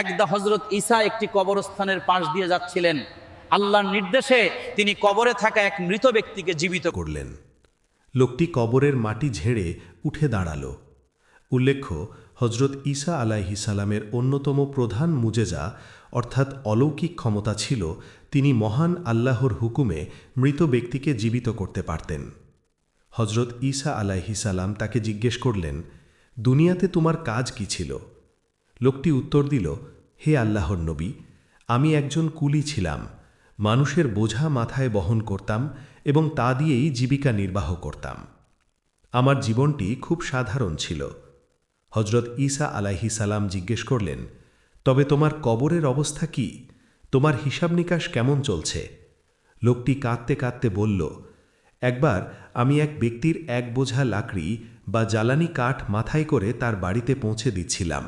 একদা হযরত ঈসা একটি কবরস্থানের পাশ দিয়ে যাচ্ছিলেন। আল্লাহর নির্দেশে তিনি কবরে থাকা এক মৃত ব্যক্তিকে জীবিত করলেন। লোকটি কবরের মাটি ঝেড়ে উঠে দাঁড়াল। উল্লেখ্য, হজরত ঈসা আলাইহিস সালামের অন্যতম প্রধান মুজেজা অর্থাৎ অলৌকিক ক্ষমতা ছিল তিনি মহান আল্লাহর হুকুমে মৃত ব্যক্তিকে জীবিত করতে পারতেন। হজরত ঈসা আলাইহিস সালাম তাকে জিজ্ঞেস করলেন, দুনিয়াতে তোমার কাজ কি ছিল? লোকটি উত্তর দিল, হে আল্লাহর নবী, আমি একজন কুলি ছিলাম। মানুষের বোঝা মাথায় বহন করতাম এবং তা দিয়েই জীবিকা নির্বাহ করতাম। আমার জীবনটি খুব সাধারণ ছিল। হজরত ঈসা আলাইহিস সালাম জিজ্ঞেস করলেন, তবে তোমার কবরের অবস্থা কি? তোমার হিসাব নিকাশ কেমন চলছে? লোকটি কাঁদতে কাঁদতে বলল, একবার আমি এক ব্যক্তির এক বোঝা লাকড়ি বা জ্বালানি কাঠ মাথায় করে তার বাড়িতে পৌঁছে দিচ্ছিলাম।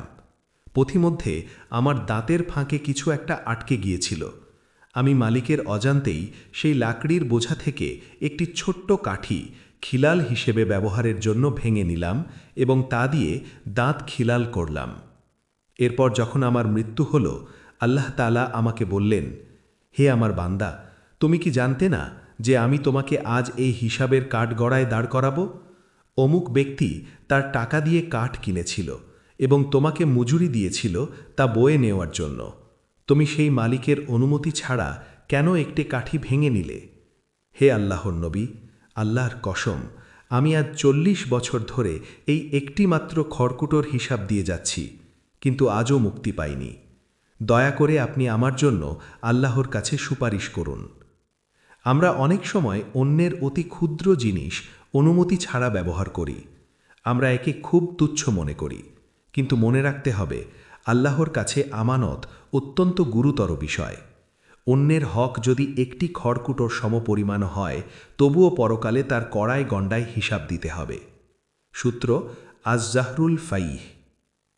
পথিমধ্যে আমার দাঁতের ফাঁকে কিছু একটা আটকে গিয়েছিল। আমি মালিকের অজান্তেই সেই লাকড়ির বোঝা থেকে একটি ছোট্ট কাঠি খিলাল হিসেবে ব্যবহারের জন্য ভেঙে নিলাম এবং তা দিয়ে দাঁত খিলাল করলাম। এরপর যখন আমার মৃত্যু হল, আল্লাহ তাআলা আমাকে বললেন, হে আমার বান্দা, তুমি কি জানতে না যে আমি তোমাকে আজ এই হিসাবের কাঠগড়ায় দাঁড় করাব? অমুক ব্যক্তি তার টাকা দিয়ে কাঠ কিনেছিল এবং তোমাকে মজুরি দিয়েছিল তা বয়ে নেওয়ার জন্য। তুমি সেই মালিকের অনুমতি ছাড়া কেন একটি কাঠি ভেঙে নিলে? হে আল্লাহর নবী, আল্লাহর কসম, আমি আজ 40 বছর ধরে এই একটি মাত্র খড়কুটোর হিসাব দিয়ে যাচ্ছি, কিন্তু আজও মুক্তি পাইনি। দয়া করে আপনি আমার জন্য আল্লাহর কাছে সুপারিশ করুন। আমরা অনেক সময় অন্যের অতি ক্ষুদ্র জিনিস অনুমতি ছাড়া ব্যবহার করি। আমরা একে খুব তুচ্ছ মনে করি, কিন্তু মনে রাখতে হবে আল্লাহর কাছে আমানত অত্যন্ত গুরুতর বিষয়। অন্যের হক যদি একটি খড়কুটোর সমপরিমাণ হয়, তবুও পরকালে তার কড়ায় গণ্ডায় হিসাব দিতে হবে। সূত্র আজ জাহরুল ফাইহ।